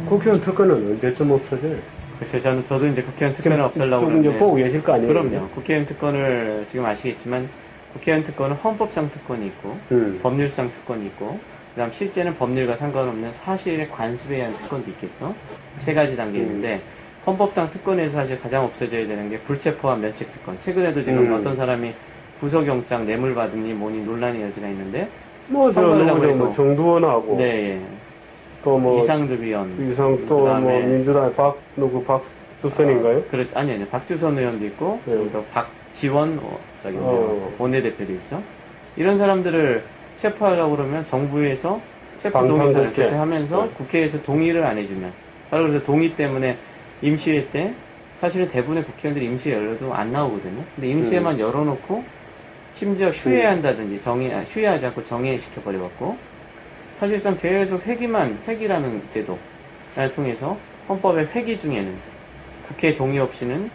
국회의원 특권은 언제쯤 없어져요? 글쎄요, 저도 이제 국회의원 특권을 없애려고 조금 이제 그러는데. 보고 계실 거 아니에요? 그럼요. 국회의원 특권을 지금 아시겠지만, 국회의원 특권은 헌법상 특권이 있고, 법률상 특권이 있고, 그 다음 실제는 법률과 상관없는 사실의 관습에 의한 특권도 있겠죠. 세 가지 단계 있는데, 헌법상 특권에서 사실 가장 없어져야 되는 게 불체포와 면책 특권. 최근에도 지금 어떤 사람이 구속영장 뇌물 받으니 뭐니 논란의 여지가 있는데, 뭐 정두원하고 네, 또 뭐 이상득 의원, 또 뭐 민주당 박주선인가요? 그렇죠. 아니요, 박주선 의원도 있고, 지금 또 박지원 원내대표도 있죠. 이런 사람들을 체포하려고 그러면 정부에서 체포 동의서를 교체하면서 국회에서 동의를 안 해주면, 바로 그래서 동의 때문에 임시회 때 사실은 대부분의 국회의원들이 임시회 열려도 안 나오거든요. 근데 임시회만 열어놓고 심지어 휴회한다든지 휴회하지 않고 정회시켜 버려갖고 사실상 계속 회기라는 제도를 통해서 헌법의 회기 중에는 국회 동의 없이는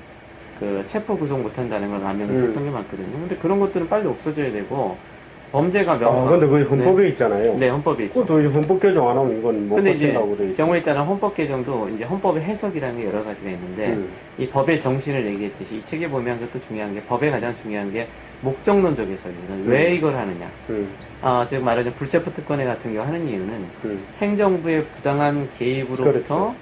그 체포 구속 못한다는 걸 남용해서 했던 게 많거든요. 근데 그런 것들은 빨리 없어져야 되고 범죄가 근데 그게 헌법에 있잖아요. 네, 헌법에 있죠. 그것도 이제 헌법 개정 안 하면 이건 못 고친다고 돼 있어요. 경우에 따라 헌법 개정도 이제 헌법의 해석이라는 게 여러 가지가 있는데 이 법의 정신을 얘기했듯이 이 책에 보면서 또 중요한 게 법의 가장 중요한 게 목적론적 해석이거든요. 왜 이걸 하느냐. 즉 말하자면 불체포 특권에 같은 경우 하는 이유는 행정부의 부당한 개입으로부터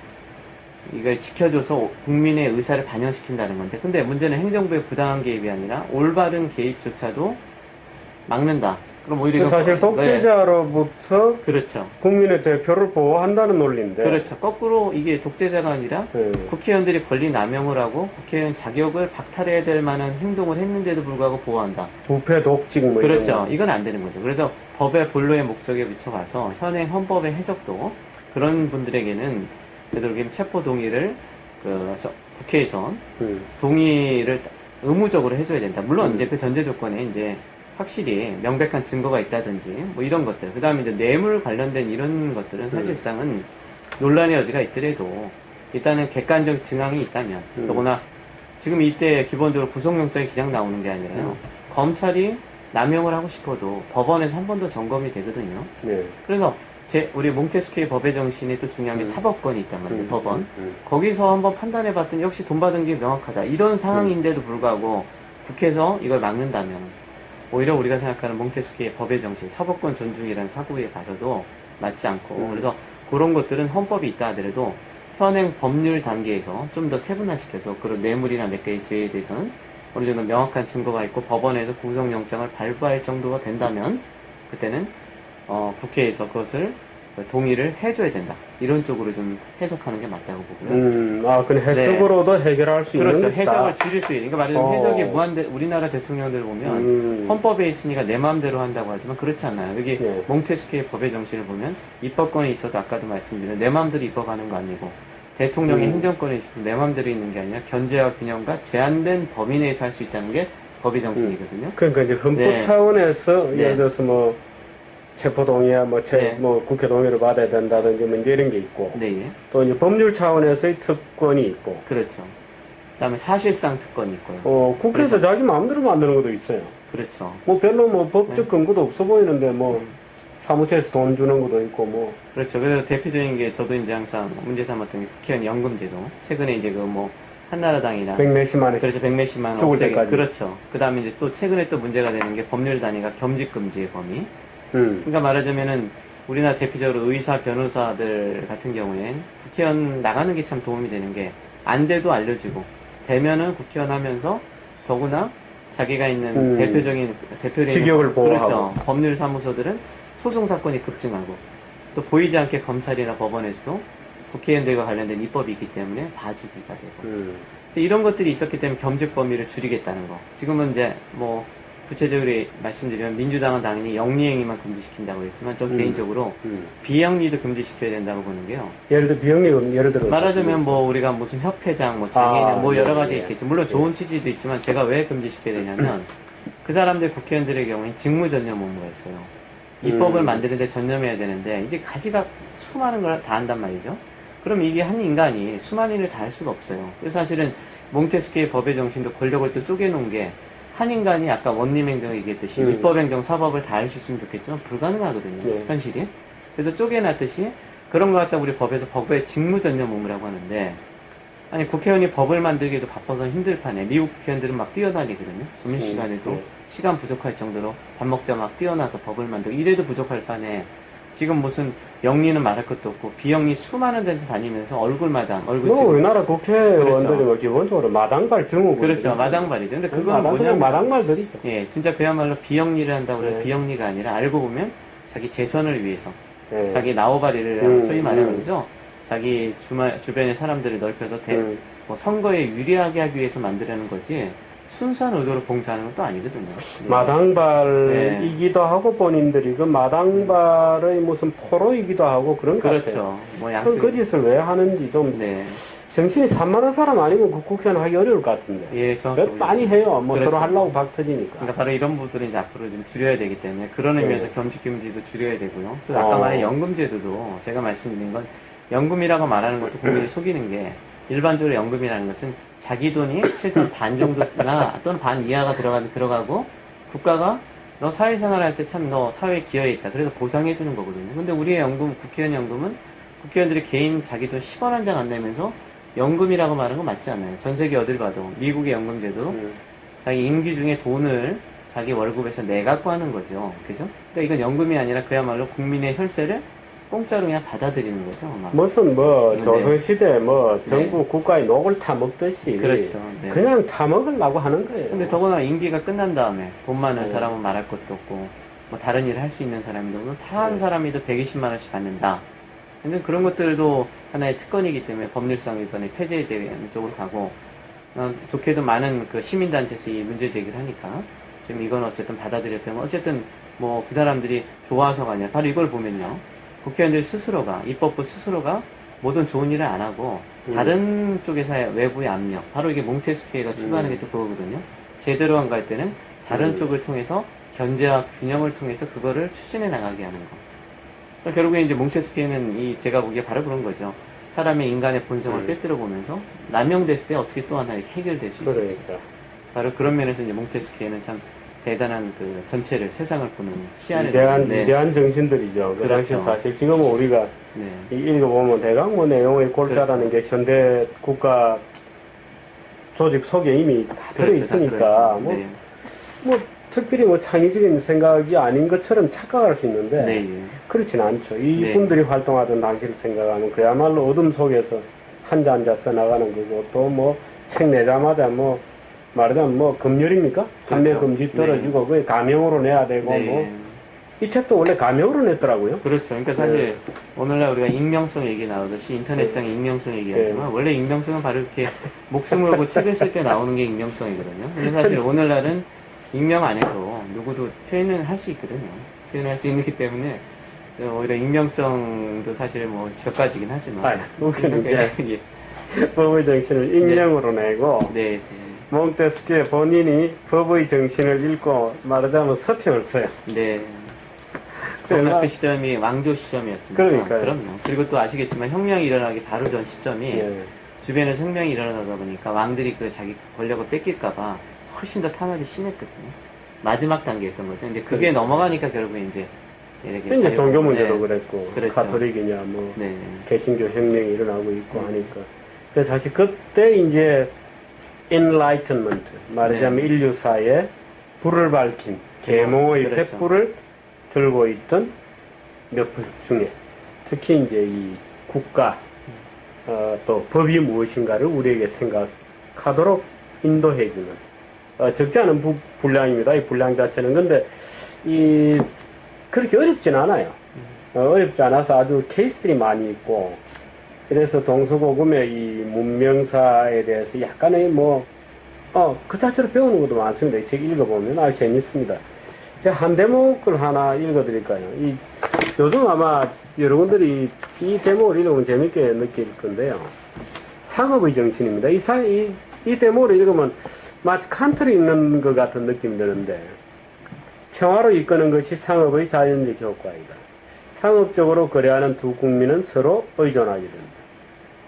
이걸 지켜줘서 국민의 의사를 반영시킨다는 건데, 근데 문제는 행정부의 부당한 개입이 아니라 올바른 개입조차도 막는다. 그럼 오히려 사실 독재자로부터 그렇죠. 국민의 대표를 보호한다는 논리인데, 그렇죠. 거꾸로 이게 독재자가 아니라 국회의원들이 권리 남용을 하고 국회의원 자격을 박탈해야 될 만한 행동을 했는데도 불구하고 보호한다. 부패 독직 뭐 그렇죠. 이건 안 되는 거죠. 그래서 법의 본로의 목적에 비춰가서 현행 헌법의 해석도 그런 분들에게는 되도록이면 체포 동의를 국회에서 동의를 의무적으로 해줘야 된다. 물론 이제 그 전제 조건에 이제 확실히 명백한 증거가 있다든지 뭐 이런 것들, 그 다음에 이제 뇌물 관련된 이런 것들은 사실상은 논란의 여지가 있더라도 일단은 객관적 증황이 있다면, 더구나 지금 이때 기본적으로 구속영장이 그냥 나오는 게 아니라요, 검찰이 남용을 하고 싶어도 법원에서 한 번 더 점검이 되거든요. 그래서 우리 몽테스키의 법의 정신이 또 중요한 게 사법권이 있단 말이에요. 법원 거기서 한번 판단해봤더니 역시 돈 받은 게 명확하다, 이런 상황인데도 불구하고 국회에서 이걸 막는다면 오히려 우리가 생각하는 몽테스키의 법의 정신, 사법권 존중이라는 사고에 가서도 맞지 않고, 그래서 그런 것들은 헌법이 있다 하더라도 현행 법률 단계에서 좀 더 세분화시켜서 그런 뇌물이나 몇 개의 죄에 대해서는 어느 정도 명확한 증거가 있고 법원에서 구속영장을 발부할 정도가 된다면 그때는 국회에서 그것을 동의를 해줘야 된다. 이런 쪽으로 좀 해석하는 게 맞다고 보고요. 그럼 해석으로도 해결할 수 있는 것이다. 해석을 줄일 수 있는. 그러니까 말하자면 해석이 우리나라 대통령들 보면 헌법에 있으니까 내 마음대로 한다고 하지만 그렇지 않나요? 여기 몽테스키의 법의 정신을 보면 입법권이 있어도 아까도 말씀드린 내 마음대로 입법하는 거 아니고 대통령의 행정권이 있으면 내 마음대로 있는 게 아니라 견제와 균형과 제한된 범위 내에서 할 수 있다는 게 법의 정신이거든요. 그러니까 이제 헌법 차원에서 예를 들어서 뭐 체포동의야, 뭐 국회 동의를 받아야 된다든지 뭐 이제 이런 게 있고, 또 이제 법률 차원에서의 특권이 있고, 그렇죠. 그다음에 사실상 특권이 있고요. 국회에서 자기 마음대로 만드는 것도 있어요. 그렇죠. 뭐 별로 뭐 법적 근거도 없어 보이는데 뭐 사무처에서 돈 주는 것도 있고 뭐. 그렇죠. 그래서 대표적인 게 저도 이제 항상 문제 삼았던 게 국회의원 연금제도. 최근에 이제 그 뭐 한나라당이나 백몇십만 원. 그렇죠. 백몇십만 원 죽을 때까지. 그렇죠. 그다음에 이제 또 최근에 또 문제가 되는 게 법률 단위가 겸직 금지의 범위. 그러니까 말하자면은 우리나라 대표적으로 의사, 변호사들 같은 경우엔 국회의원 나가는 게 참 도움이 되는 게 안 돼도 알려지고 되면은 국회의원 하면서 더구나 자기가 있는 대표적인 직역을 보호하고, 그렇죠. 법률 사무소들은 소송 사건이 급증하고 또 보이지 않게 검찰이나 법원에서도 국회의원들과 관련된 입법이 있기 때문에 봐주기가 되고 그래서 이런 것들이 있었기 때문에 겸직 범위를 줄이겠다는 거. 지금은 이제 뭐 구체적으로 말씀드리면 민주당은 당연히 영리행위만 금지시킨다고 했지만 저 개인적으로 비영리도 금지시켜야 된다고 보는 게요. 예를 들어 비영리, 예를 들어 말하자면 뭐 우리가 무슨 협회장, 뭐 장애인, 뭐 여러 가지 있겠죠. 물론 좋은 취지도 있지만 제가 왜 금지시켜야 되냐면 그 사람들 국회의원들의 경우는 직무전념 업무가 있어요. 입법을 만드는데 전념해야 되는데 이제 가지가 수많은 걸 다 한단 말이죠. 그럼 이게 한 인간이 수많은 일을 다 할 수가 없어요. 그래서 사실은 몽테스키의 법의 정신도 권력을 또 쪼개놓은 게 한 인간이 아까 원님 행정 얘기했듯이 입법 행정 사법을 다 할 수 있으면 좋겠지만 불가능하거든요. 현실이. 그래서 쪼개놨듯이 그런 것 갖다 우리 법에서 법의 직무전념 의무라고 하는데, 아니 국회의원이 법을 만들기도 바빠서 힘들 판에 미국 국회의원들은 막 뛰어다니거든요. 점심시간에도 시간 부족할 정도로 밥 먹자 막 뛰어나서 법을 만들고 이래도 부족할 판에 지금 무슨 영리는 말할 것도 없고 비영리 수많은 데서 다니면서 얼굴마당 얼굴 찍고 우리나라 국회의원들이 뭐 기본적으로 마당발 증후군 그렇죠. 마당발이죠. 근데 그건 뭐냐면 마당발들이죠. 예, 진짜 그야말로 비영리를 한다고 해서 비영리가 아니라 알고 보면 자기 재선을 위해서 자기 나오바리를 소위 말하는 거죠. 자기 주변의 사람들을 넓혀서 뭐 선거에 유리하게 하기 위해서 만들려는 거지 순수한 의도로 봉사하는 것도 아니거든요. 네. 마당발이기도 하고 본인들이 그 마당발의 무슨 포로이기도 하고 그런 것 같아요. 뭐 참 그 짓을 왜 하는지 좀 정신이 산만한 사람 아니면 그 국회의원 하기 어려울 것 같은데. 예, 그래도 많이 해요. 뭐 서로 하려고 박 터지니까. 그러니까 바로 이런 부분들을 이제 앞으로 좀 줄여야 되기 때문에 그런 의미에서 겸직금지도 줄여야 되고요. 또 아까 말한 연금제도도 제가 말씀드린 건 연금이라고 말하는 것도 국민을 속이는 게 일반적으로 연금이라는 것은 자기 돈이 최소한 반 정도나 또는 반 이하가 들어가고 국가가 너 사회생활 할 때 참 너 사회에 기여했다. 그래서 보상해 주는 거거든요. 근데 우리의 연금, 국회의원 연금은 국회의원들이 개인 자기 돈 10원 한 장 안 내면서 연금이라고 말하는 건 맞지 않아요. 전 세계 어딜 봐도 미국의 연금제도 자기 임기 중에 돈을 자기 월급에서 내갖고 하는 거죠. 그죠? 그러니까 이건 연금이 아니라 그야말로 국민의 혈세를 공짜로 그냥 받아들이는 거죠. 막. 무슨 조선시대 정부 국가의 녹을 타먹듯이 그렇죠. 그냥 타먹으려고 하는 거예요. 근데 더구나 임기가 끝난 다음에 돈 많은 사람은 말할 것도 없고 뭐 다른 일을 할 수 있는 사람이도 다 한 사람이도 120만 원씩 받는다. 근데 그런 것들도 하나의 특권이기 때문에 법률상 이번에 폐지에 대한 쪽으로 가고 좋게도 많은 그 시민단체에서 이 문제 제기를 하니까 지금 이건 어쨌든 받아들였다면 어쨌든 뭐 그 사람들이 좋아서가 아니라 바로 이걸 보면요. 국회의원들 스스로가, 입법부 스스로가 모든 좋은 일을 안 하고, 다른 쪽에서의 외부의 압력, 바로 이게 몽테스키에가 추구하는 게 또 그거거든요. 제대로 안 갈 때는 다른 쪽을 통해서 견제와 균형을 통해서 그거를 추진해 나가게 하는 거. 그러니까 결국에 이제 몽테스키에는 제가 보기에 바로 그런 거죠. 사람의 인간의 본성을 빼뜨려 보면서 남용됐을 때 어떻게 또 하나 이렇게 해결될 수 있을지. 그러니까. 바로 그런 면에서 이제 몽테스키에는 참 대단한 그 전체를 세상을 보는 시야를 위대한 정신들이죠. 그 당시 사실 지금은 우리가 읽어보면 대강 뭐 내용의 골자라는 게 현대 국가 조직 속에 이미 다 들어있으니까 뭐 특별히 뭐 창의적인 생각이 아닌 것처럼 착각할 수 있는데 그렇진 않죠. 이 분들이 활동하던 당시를 생각하면 그야말로 어둠 속에서 한자 한자 써나가는 거고 또 뭐 책 내자마자 뭐 말하자면 뭐 금율입니까? 판매 금지 떨어지고 그게 가명으로 내야 되고 이 책도 원래 가명으로 냈더라고요. 그렇죠. 그러니까 사실 오늘날 우리가 익명성 얘기 나오듯이 인터넷상 익명성 얘기하지만 원래 익명성은 바로 이렇게 목숨을 걸고 책을 쓸 때 나오는 게 익명성이거든요. 근데 사실 오늘날은 익명 안 해도 누구도 표현을 할 수 있거든요. 표현을 할 수 있기 때문에 오히려 익명성도 사실 뭐 몇 가지긴 하지만 우리는 법의 정신을 익명으로 내고 몽테스키에 본인이 법의 정신을 읽고 말하자면 서평을 써요. 네. 정말 그 시점이 왕조 시점이었습니다. 그러니까요. 그럼요. 그리고 또 아시겠지만 혁명이 일어나기 바로 전 시점이 주변에서 혁명이 일어나다 보니까 왕들이 그 자기 권력을 뺏길까봐 훨씬 더 탄압이 심했거든요. 마지막 단계였던 거죠. 이제 그게 넘어가니까 결국에 이제 이제 종교 문제도 그랬고 가톨릭이냐 뭐 개신교 혁명이 일어나고 있고 하니까 그래서 사실 그때 이제 Enlightenment, 말하자면 인류사에 불을 밝힌 계몽의 횃불을 들고 있던 몇 분 중에 특히 이제 이 국가 또 법이 무엇인가를 우리에게 생각하도록 인도해주는 적지 않은 분량입니다. 이 분량 자체는. 근데 그렇게 어렵진 않아요. 어렵지 않아서 아주 케이스들이 많이 있고 그래서 동서고금의 이 문명사에 대해서 약간의 그 자체로 배우는 것도 많습니다. 이 책 읽어보면 아주 재밌습니다. 제가 한 대목을 하나 읽어드릴까요? 요즘 아마 여러분들이 이 대목을 읽으면 재밌게 느낄 건데요. 상업의 정신입니다. 이 대목을 읽으면 마치 칸트를 읽는 것 같은 느낌이 드는데 평화로 이끄는 것이 상업의 자연적 효과이다. 상업적으로 거래하는 두 국민은 서로 의존하게 된다.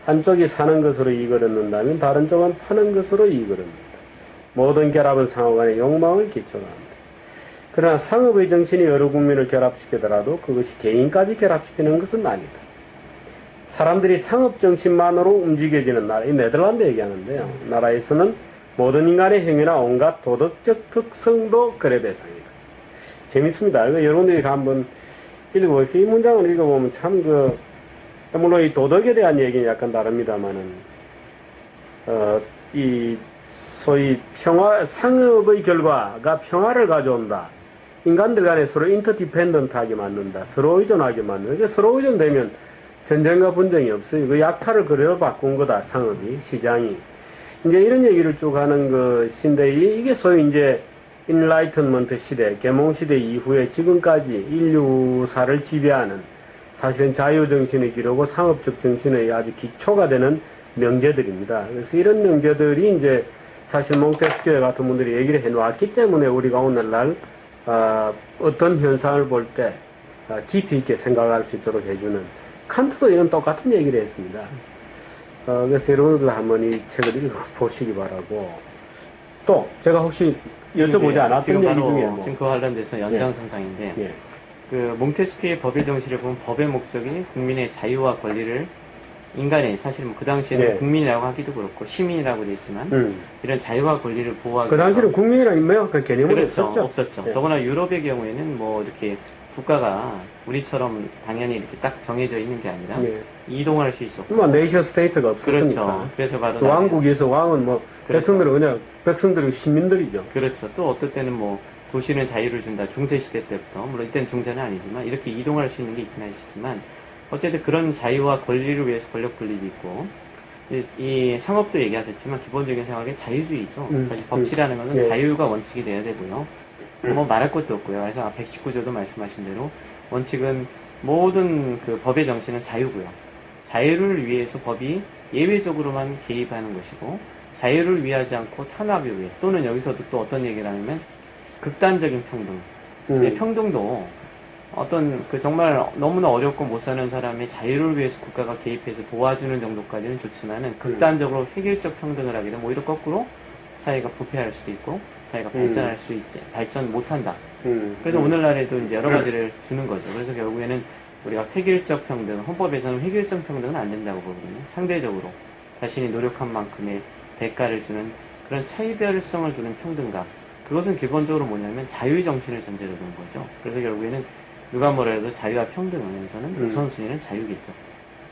한쪽이 사는 것으로 이익을 얻는다면 다른 쪽은 파는 것으로 이익을 얻는다. 모든 결합은 상호 간의 욕망을 기초로 한다. 그러나 상업의 정신이 여러 국민을 결합시키더라도 그것이 개인까지 결합시키는 것은 아니다. 사람들이 상업 정신만으로 움직여지는 나라, 이 네덜란드 얘기하는데요. 나라에서는 모든 인간의 행위나 온갖 도덕적 특성도 거래 대상이다. 재밌습니다. 여러분들이 한번 읽어보십시오. 이 문장을 읽어보면 참 물론 이 도덕에 대한 얘기는 약간 다릅니다만은, 이 소위 상업의 결과가 평화를 가져온다. 인간들 간에 서로 인터디펜던트하게 만든다. 서로 의존하게 만든다. 서로 의존되면 전쟁과 분쟁이 없어요. 그 약탈을 그대로 바꾼 거다. 상업이, 시장이. 이제 이런 얘기를 쭉 하는 것인데, 이게 소위 이제 인라이트먼트 시대, 계몽 시대 이후에 지금까지 인류사를 지배하는 사실은 자유정신의 기로고 상업적 정신의 아주 기초가 되는 명제들입니다. 그래서 이런 명제들이 이제 사실 몽테스키에 같은 분들이 얘기를 해놓았기 때문에 우리가 오늘날 어떤 현상을 볼 때 깊이 있게 생각할 수 있도록 해주는, 칸트도 이런 똑같은 얘기를 했습니다. 그래서 여러분들 한번 이 책을 읽어보시기 바라고, 또 제가 혹시 여쭤보지 않았던 얘기 중에 지금 그와 관련돼서 연장선상인데, 예. 그 몽테스키의 법의 정신을 보면 법의 목적이 국민의 자유와 권리를, 인간의 사실 그 당시에는 국민이라고 하기도 그렇고 시민이라고 되어 있지만 이런 자유와 권리를 보호하기, 그 당시에는 국민이라는 명확한 개념은 그렇죠. 없었죠. 없었죠. 더구나 유럽의 경우에는 뭐 이렇게 국가가 우리처럼 당연히 이렇게 딱 정해져 있는 게 아니라 이동할 수 있었고, 뭐 네이션 스테이트가 없었으니까. 그렇죠. 그래서 바로 왕국에서 왕은 뭐 그렇죠. 백성들은 그냥 백성들은 시민들이죠. 그렇죠. 또 어떨 때는 뭐 도시는 자유를 준다. 중세 시대 때부터, 물론 이때는 중세는 아니지만 이렇게 이동할 수 있는 게 있긴 했었지만, 어쨌든 그런 자유와 권리를 위해서 권력 분립이 있고, 이 상업도 얘기하셨지만 기본적인 생각이 자유주의죠. 사실 법치라는 것은 자유가 원칙이 돼야 되고요. 뭐 말할 것도 없고요. 그래서 119조도 말씀하신 대로 원칙은 모든 그 법의 정신은 자유고요. 자유를 위해서 법이 예외적으로만 개입하는 것이고, 자유를 위하지 않고 탄압을 위해서, 또는 여기서도 또 어떤 얘기를 하냐면 극단적인 평등. 평등도 어떤 정말 너무나 어렵고 못 사는 사람의 자유를 위해서 국가가 개입해서 도와주는 정도까지는 좋지만은, 극단적으로 획일적 평등을 하게 되면 오히려 거꾸로 사회가 부패할 수도 있고 사회가 발전할 수 있지, 발전 못한다. 그래서 오늘날에도 이제 여러 가지를 주는 거죠. 그래서 결국에는 우리가 획일적 평등, 헌법에서는 획일적 평등은 안 된다고 보거든요. 상대적으로 자신이 노력한 만큼의 대가를 주는 그런 차이별성을 두는 평등감. 그것은 기본적으로 뭐냐면 자유의 정신을 전제로 둔 거죠. 그래서 결국에는 누가 뭐라 해도 자유와 평등에서는 우선순위는 자유겠죠.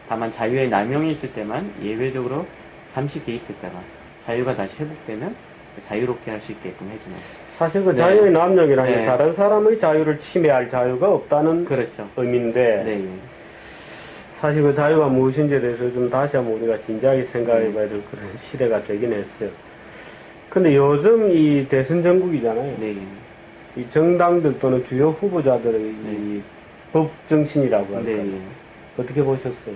다만 자유의 남용이 있을 때만 예외적으로 잠시 개입했다가 자유가 다시 회복되면 자유롭게 할 수 있게끔 해주는. 사실 그 자유의 남용이라는 게 다른 사람의 자유를 침해할 자유가 없다는 그렇죠. 의미인데, 사실 그 자유가 무엇인지에 대해서 좀 다시 한번 우리가 진지하게 생각해 봐야 될 그런 시대가 되긴 했어요. 근데 요즘 이 대선 전국이잖아요. 이 정당들 또는 주요 후보자들의 이 법 정신이라고 할까요? 어떻게 보셨어요?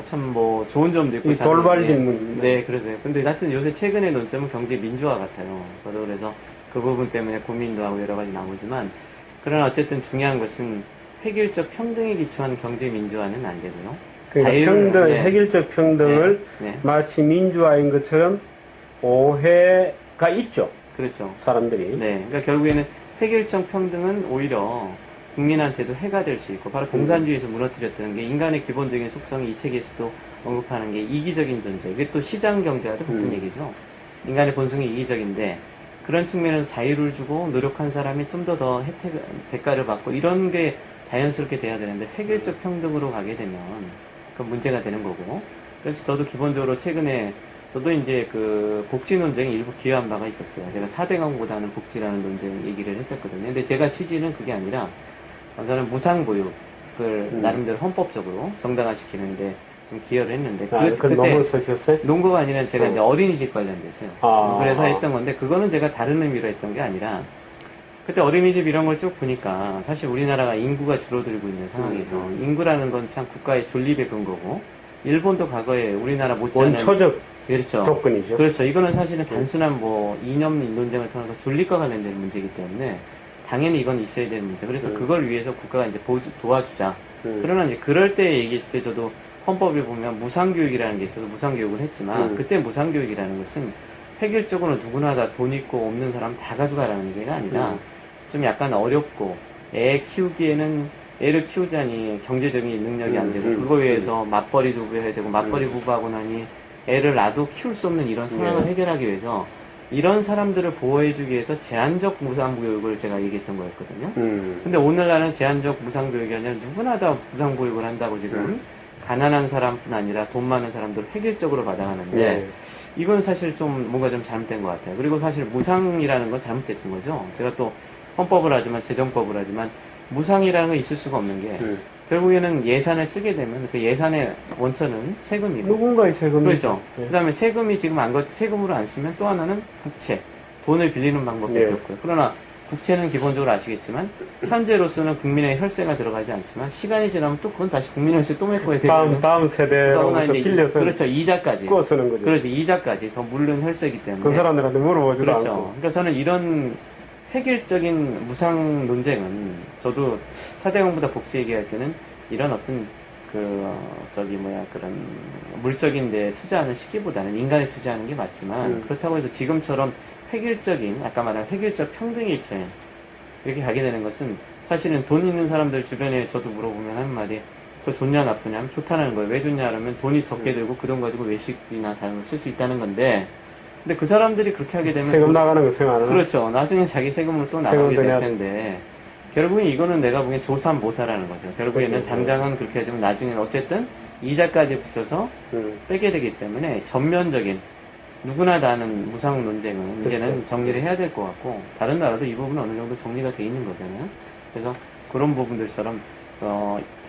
참 뭐 좋은 점도 있고, 이 돌발 질문. 네, 그러세요. 근데 하여튼 요새 최근의 논점은 경제 민주화 같아요. 저도 그래서 그 부분 때문에 고민도 하고 여러 가지 나오지만, 그러나 어쨌든 중요한 것은 획일적 평등에 기초한 경제 민주화는 안 되고요. 그러니까 평등, 획일적 평등을 마치 민주화인 것처럼 오해가 있죠. 그렇죠. 사람들이. 그러니까 결국에는 획일적 평등은 오히려 국민한테도 해가 될 수 있고, 바로 공산주의에서 무너뜨렸다는 게 인간의 기본적인 속성이 이 책에서도 언급하는 게 이기적인 존재. 이게 또 시장 경제와도 같은 얘기죠. 인간의 본성이 이기적인데, 그런 측면에서 자유를 주고 노력한 사람이 좀 더 대가를 받고 이런 게 자연스럽게 돼야 되는데, 획일적 평등으로 가게 되면 그 문제가 되는 거고. 그래서 저도 기본적으로 최근에 저도 이제 그 복지 논쟁에 일부 기여한 바가 있었어요. 제가 4대 강보다는 복지라는 논쟁 얘기를 했었거든요. 근데 제가 취지는 그게 아니라, 저는 무상보육을 나름대로 헌법적으로 정당화시키는데 좀 기여를 했는데, 그때 논문을 쓰셨어요? 논거가 아니라 제가 이제 어린이집 관련돼서요. 그래서 했던 건데, 그거는 제가 다른 의미로 했던 게 아니라, 그때 어린이집 이런 걸 쭉 보니까 사실 우리나라가 인구가 줄어들고 있는 상황에서 인구라는 건 참 국가의 존립의 근거고, 일본도 과거에 우리나라 못지않은 원초적 그렇죠. 조건이죠. 그렇죠. 이거는 사실은 단순한 뭐 이념 논쟁을 통해서 존립과 관련된 문제이기 때문에 당연히 이건 있어야 되는 문제. 그래서 그걸 위해서 국가가 이제 도와주자. 그러나 이제 그럴 때 얘기했을 때 저도 헌법에 보면 무상교육이라는 게 있어서 무상교육을 했지만, 그때 무상교육이라는 것은 획일적으로 누구나 다 돈 있고 없는 사람 다 가져가라는 게 아니라 좀 약간 어렵고 애 키우기에는 애를 키우자니 경제적인 능력이 안 되고 그거에 의해서 맞벌이 부부해야 되고 맞벌이 부부하고 나니 애를 낳아도 키울 수 없는 이런 상황을 해결하기 위해서 이런 사람들을 보호해주기 위해서 제한적 무상교육을 제가 얘기했던 거였거든요. 근데 오늘날은 제한적 무상교육이 아니라 누구나 다 무상교육을 한다고 지금 가난한 사람뿐 아니라 돈 많은 사람들 획일적으로 받아가는데 이건 사실 좀 뭔가 좀 잘못된 것 같아요. 그리고 사실 무상이라는 건 잘못됐던 거죠. 제가 또 헌법을 하지만 재정법을 하지만 무상이라는 건 있을 수가 없는 게 결국에는 예산을 쓰게 되면 그 예산의 원천은 세금이고 누군가의 세금이 그렇죠. 그다음에 세금이 지금 세금으로 안 쓰면 또 하나는 국채, 돈을 빌리는 방법밖에 없고요. 그러나 국채는 기본적으로 아시겠지만 현재로서는 국민의 혈세가 들어가지 않지만 시간이 지나면 또 그건 다시 국민의 혈세 또 메꿔야 되거든요. 다음 세대로부터 빌려서 그렇죠. 이자까지 꿔 쓰는 거죠. 그렇죠. 이자까지 더 물른 혈세이기 때문에 그 사람들한테 물어보지도 그렇죠. 않고. 그러니까 저는 이런 획일적인 무상 논쟁은 저도 사대강보다 복지 얘기할 때는 이런 어떤 그런 물적인 데 투자하는 시기보다는 인간에 투자하는 게 맞지만 그렇다고 해서 지금처럼 획일적인 아까 말한 획일적 평등의 처해 이렇게 가게 되는 것은 사실은 돈 있는 사람들 주변에 저도 물어보면 하는 말이 더 좋냐 나쁘냐 하면 좋다는 거예요. 왜 좋냐 하면 돈이 적게 들고 그 돈 가지고 외식이나 다른 거 쓸 수 있다는 건데 근데 그 사람들이 그렇게 하게 되면 세금 나가는 거 생각 안 하나? 그렇죠. 나중에 자기 세금으로 또 나가게 될 텐데 결국엔 이거는 내가 보기엔 조삼모사라는 거죠. 결국에는 그렇죠. 당장은 그렇게 하지만 나중에는 어쨌든 이자까지 붙여서 빼게 되기 때문에 전면적인 누구나 다 하는 무상 논쟁은 이제는 정리를 해야 될 것 같고 다른 나라도 이 부분은 어느 정도 정리가 돼 있는 거잖아요. 그래서 그런 부분들처럼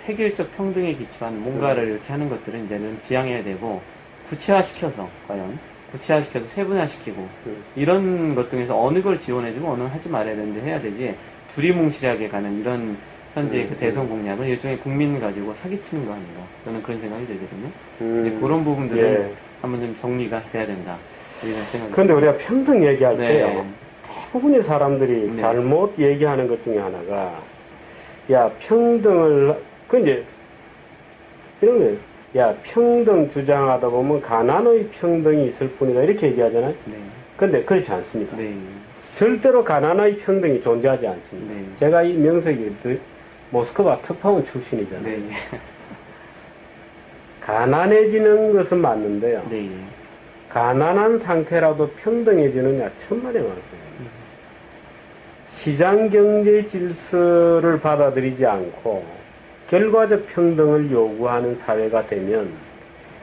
획일적 평등에 기초한 뭔가를 이렇게 하는 것들은 이제는 지양해야 되고 구체화시켜서 과연 구체화시켜서 세분화시키고 이런 것 중에서 어느 걸 지원해주고 어느 걸 하지 말아야 되는데 해야 되지 두리뭉실하게 가는 이런 현재 그 대선 공약은 일종의 국민 가지고 사기치는 거 아닌가 저는 그런 생각이 들거든요. 그런 부분들은 한번 좀 정리가 돼야 된다 이런 생각이 그런데 우리가 평등 얘기할 때요 대부분의 사람들이 네. 잘못 얘기하는 것 중에 하나가 야 평등을 이제 이런 거예요. 야 평등 주장하다 보면 가난의 평등이 있을 뿐이다 이렇게 얘기하잖아요. 근데 그렇지 않습니다. 절대로 가난의 평등이 존재하지 않습니다. 제가 이 명색이 모스크바 특파원 출신이잖아요. 가난해지는 것은 맞는데요. 가난한 상태라도 평등해지느냐 천만의 말씀입니다. 시장 경제 질서를 받아들이지 않고 결과적 평등을 요구하는 사회가 되면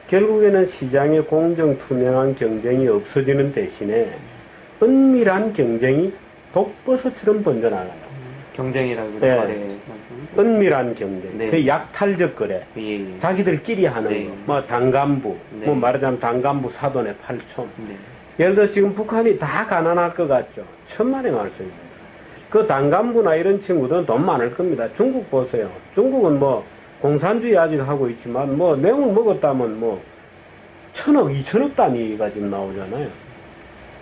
결국에는 시장의 공정 투명한 경쟁이 없어지는 대신에 은밀한 경쟁이 독버섯처럼 번져나가요. 경쟁이라고 은밀한 경쟁, 그 약탈적 거래, 자기들끼리 하는 거, 뭐 당간부, 뭐 말하자면 당간부 사돈의 팔촌. 예를 들어 지금 북한이 다 가난할 것 같죠. 천만의 말씀입니다. 그 당간부나 이런 친구들은 돈 많을 겁니다. 중국 보세요. 중국은 뭐 공산주의 아직 하고 있지만 뭐 내용을 먹었다면 뭐 1,000억, 2,000억 단위가 지금 나오잖아요.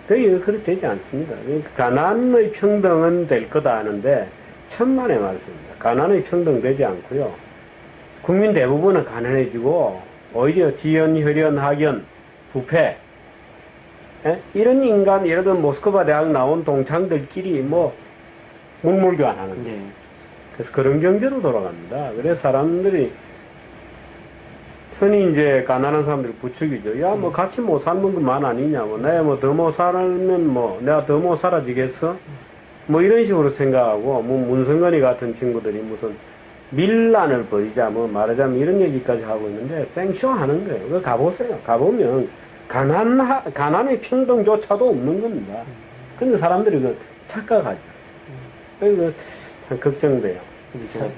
되게 그렇게 되지 않습니다. 가난의 평등은 될 거다 하는데 천만의 말씀입니다. 가난의 평등 되지 않고요. 국민 대부분은 가난해지고 오히려 지연, 혈연, 학연, 부패 이런 인간 예를 들어 모스크바 대학 나온 동창들끼리 뭐 물물교환하는 거예요. 그래서 그런 경제로 돌아갑니다. 그래서 사람들이 흔히 이제 가난한 사람들이 부추기죠. 야, 뭐 같이 못 살면 그만 아니냐. 뭐 내가 뭐 더 못 살면 뭐 내가 더 못 살아지겠어? 뭐 이런 식으로 생각하고 뭐 문성건이 같은 친구들이 무슨 밀란을 벌이자 뭐 말하자면 이런 얘기까지 하고 있는데 생쇼하는 거예요. 그거 가보세요. 가보면 가난의 평등조차도 없는 겁니다. 근데 사람들이 그 착각하죠. 그래서 참 걱정돼요.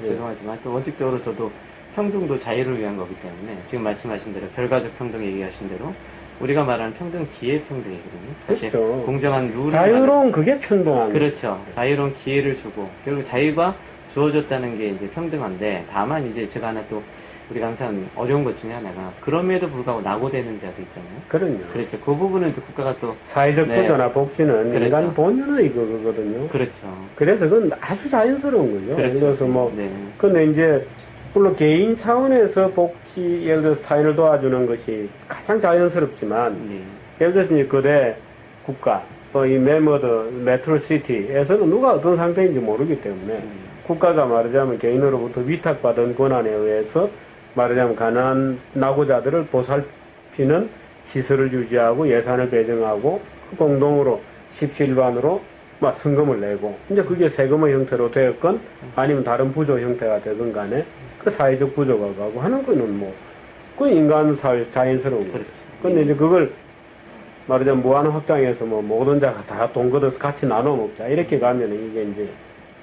죄송하지만 또 원칙적으로 저도 평등도 자유를 위한 거기 때문에 지금 말씀하신 대로 결과적 평등 얘기하신 대로 우리가 말하는 평등 기회 평등이거든요. 사실 그렇죠. 공정한 룰을 자유로운 그게 평등한 그렇죠. 자유로운 기회를 주고 결국 자유가 주어졌다는 게 이제 평등한데 다만 이제 제가 하나 또 우리가 항상 어려운 것 중에 하나가 그럼에도 불구하고 낙오되는 자도 있잖아요. 그럼요. 그렇죠. 그 부분은 또 국가가 또 사회적 구조나 복지는 그렇죠. 인간 본연의 그거거든요. 그렇죠. 그래서 그건 아주 자연스러운 거죠. 그렇죠. 그래서 뭐 근데 이제 물론 개인 차원에서 복지 예를 들어서 타인을 도와주는 것이 가장 자연스럽지만 예를 들어서 이제 거대 국가 또 이 메트로시티에서는 누가 어떤 상태인지 모르기 때문에 국가가 말하자면 개인으로부터 위탁받은 권한에 의해서 말하자면 가난한 낙오자들을 보살피는 시설을 유지하고 예산을 배정하고 공동으로 십시일반으로 막 성금을 내고 이제 그게 세금의 형태로 되었건 아니면 다른 부조 형태가 되건 간에 그 사회적 부조가 가고 하는 거는 뭐 그 인간 사회에서 자연스러운 거죠. 근데 이제 그걸 말하자면 무한 확장해서 뭐 모든 자가 다 돈 걷어서 같이 나눠 먹자 이렇게 가면 이게 이제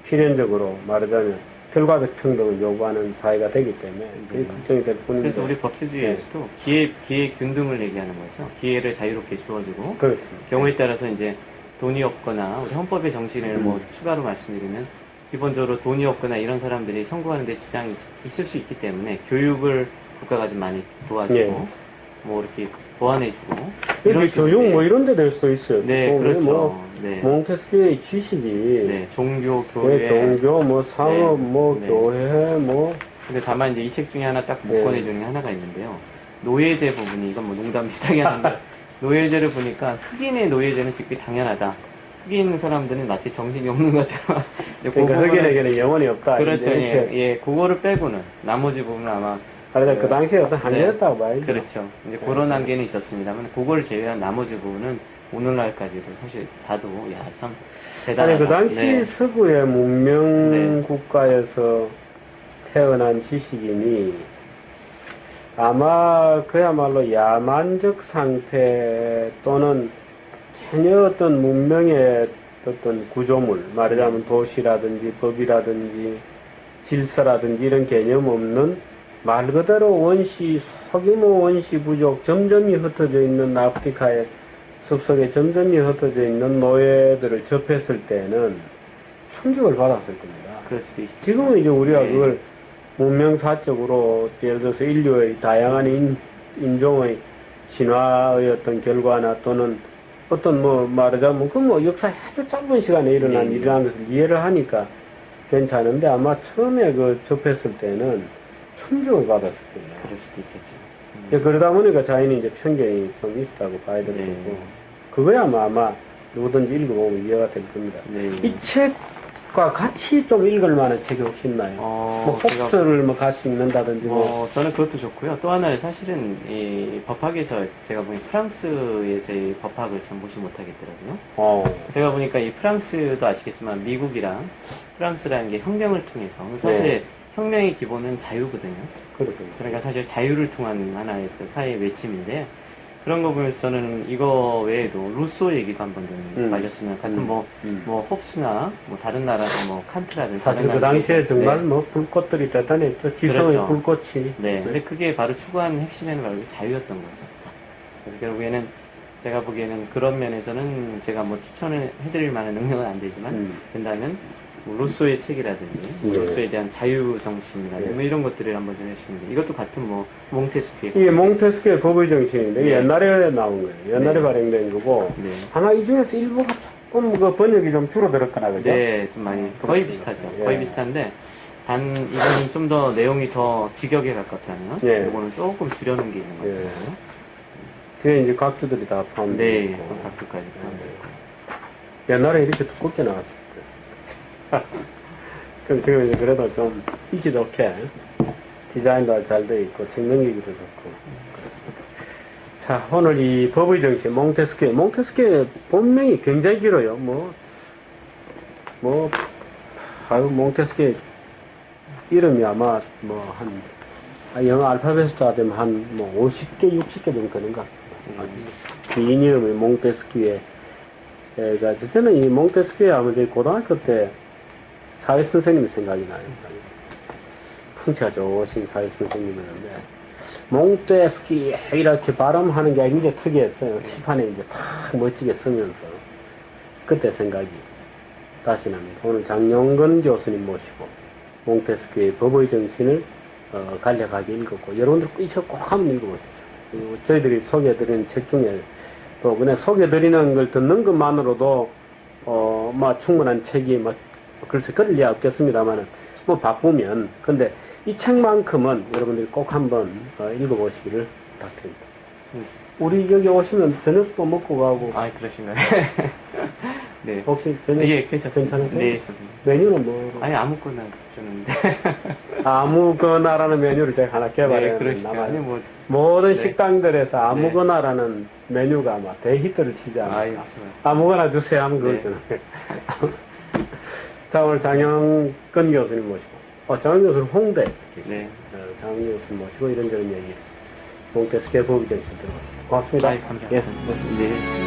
필연적으로 말하자면 결과적 평등을 요구하는 사회가 되기 때문에 이제 걱정이 될 뿐인데. 그래서 우리 법치주의에서도 기회 균등을 얘기하는 거죠. 기회를 자유롭게 주어주고. 그렇습니다. 경우에 따라서 이제 돈이 없거나 우리 헌법의 정신을 뭐 추가로 말씀드리면 기본적으로 돈이 없거나 이런 사람들이 선거하는 데 지장이 있을 수 있기 때문에 교육을 국가가 좀 많이 도와주고 예. 뭐 이렇게 보완해주고 이게 교육 뭐 이런 데 될 수도 있어요. 네, 그렇죠. 뭐 네. 몽테스키의 지식이 네, 종교, 교회, 종교, 뭐 상업, 네. 뭐 네. 교회, 뭐 근데 다만 이제 이 책 중에 하나 딱 못 꺼내주는 게 하나가 있는데요. 노예제 부분이 이건 뭐 농담 비슷하게 하는데 노예제를 보니까 흑인의 노예제는 지극히 당연하다. 흑인 사람들은 마치 정신이 없는 것처럼 그러니까 흑인에게는 영혼이 없다. 그렇죠. 이렇게. 예, 그거를 빼고는 나머지 부분은 아마 그 당시에 어떤 한계였다고 봐야죠. 그렇죠. 이제 그런 한계는 있었습니다만 그걸 제외한 나머지 부분은 오늘날까지도 사실 봐도 야 참 대단하다. 아니 그 당시 서구의 문명 국가에서 태어난 지식인이 아마 그야말로 야만적 상태 또는 전혀 어떤 문명의 어떤 구조물 말하자면 도시라든지 법이라든지 질서라든지 이런 개념 없는 말 그대로 원시, 소규모 원시 부족, 점점이 흩어져 있는 아프리카의 숲속에 점점이 흩어져 있는 노예들을 접했을 때는 충격을 받았을 겁니다. 그럴 수도 있죠. 지금은 이제 우리가 그걸 문명사적으로 예를 들어서 인류의 다양한 인종의 진화의 어떤 결과나 또는 어떤 뭐 말하자면 그 뭐 역사의 아주 짧은 시간에 일어난 일이라는 것을 이해를 하니까 괜찮은데 아마 처음에 그 접했을 때는 충격을 받았을 겁니다. 그럴 수도 있겠죠. 그러다 보니까 자기는 이제 편견이 좀 있다고 봐야 될 거고, 그거야말로 아마 누구든지 읽어보면 이해가 될 겁니다. 이 책과 같이 좀 읽을 만한 책이 혹시 있나요? 뭐 홉스를 뭐 같이 읽는다든지 뭐. 저는 그것도 좋고요. 또 하나는 사실은 이 법학에서 제가 보니 프랑스에서의 법학을 참 무시 못하겠더라고요. 제가 보니까 이 프랑스도 아시겠지만 미국이랑 프랑스라는 게 혁명을 통해서 사실 혁명의 기본은 자유거든요. 그렇습니다. 그러니까 사실 자유를 통한 하나의 그 사회 외침인데 그런 거 보면서 저는 이거 외에도 루소 얘기도 한번 좀 말렸으면 같은 뭐 홉스나 뭐 다른 나라도 뭐 칸트라든지 사실 그 당시에 정말 뭐 불꽃들이 대단했죠. 지성의 그렇죠. 불꽃이. 네. 근데 그게 바로 추구하는 핵심에는 바로 자유였던 거죠. 그래서 결국에는 제가 보기에는 그런 면에서는 제가 뭐 추천을 해드릴 만한 능력은 안 되지만 된다면 루소의 책이라든지 루소에 대한 자유 정신이라든지 뭐 이런 것들을 한번 좀 해주시는데 이것도 같은 뭐 몽테스키의 이게 몽테스키의 법의 정신인데 옛날에 나온 거예요. 옛날에 발행된 거고 아마 이 중에서 일부가 조금 그 번역이 좀 줄어들었거나 그죠? 네, 좀 많이 거의 비슷하죠. 거의 비슷한데 단 이거는 좀 더 내용이 더 직역에 가깝다면 이거는 조금 줄여놓은 게 있는 것 같아요. 뒤에 이제 각주들이 다 포함되어 있고 각주까지 포함되어 있고 옛날에 이렇게 두껍게 나왔어요. 그럼 지금 이제 그래도 좀 읽기 좋게 디자인도 잘 되어 있고 책 넘기기도 좋고 그렇습니다. 자, 오늘 이 법의 정신 몽테스키의 본명이 굉장히 길어요. 몽테스키 이름이 아마 뭐 영어 알파벳으로 하면 한 뭐 50개, 60개 정도 되는 것 같습니다. 이 이름이 몽테스키의 저는 이 몽테스키에 하면 저희 고등학교 때 사회 선생님이 생각이 나요. 풍채가 좋으신 사회 선생님이었는데 몽테스키 이렇게 발음하는 게 굉장히 특이했어요. 칠판에 이제 탁 멋지게 쓰면서 그때 생각이 다시 납니다. 오늘 장용건 교수님 모시고 몽테스키의 법의 정신을 간략하게 읽었고 여러분들 꼭 한번 읽어보십시오. 그리고 저희들이 소개해드리는 책 중에 또 그냥 소개해드리는 걸 듣는 것만으로도 충분한 책이 글쎄 그럴 리가 없겠습니다만은 바쁘면 근데 이 책만큼은 여러분들이 꼭 한번 읽어보시기를 부탁드립니다. 우리 여기 오시면 저녁도 먹고 가고. 그러신가요? 네. 혹시 저녁 예, 괜찮습니다. 괜찮으세요? 네, 선생님. 메뉴는 뭐? 아니, 아무거나 주는데. 아무거나라는 메뉴를 제가 하나 네, 개발했는데 그러시죠. 아마 아니, 뭐. 모든 네. 식당들에서 아무거나라는 메뉴가 아마 대히트를 치지 않을까. 아이, 맞습니다. 아무거나 주세요 하면 그걸 네. 주는 거예요. 자, 오늘 장영근 교수님 모시고, 장영 교수는 홍대 계시네요. 네. 장영 교수님 모시고 이런저런 얘기, 홍대 스케일 부기전에서 들어봤습니다. 고맙습니다. 아이, 감사합니다. 예, 고맙습니다. 네.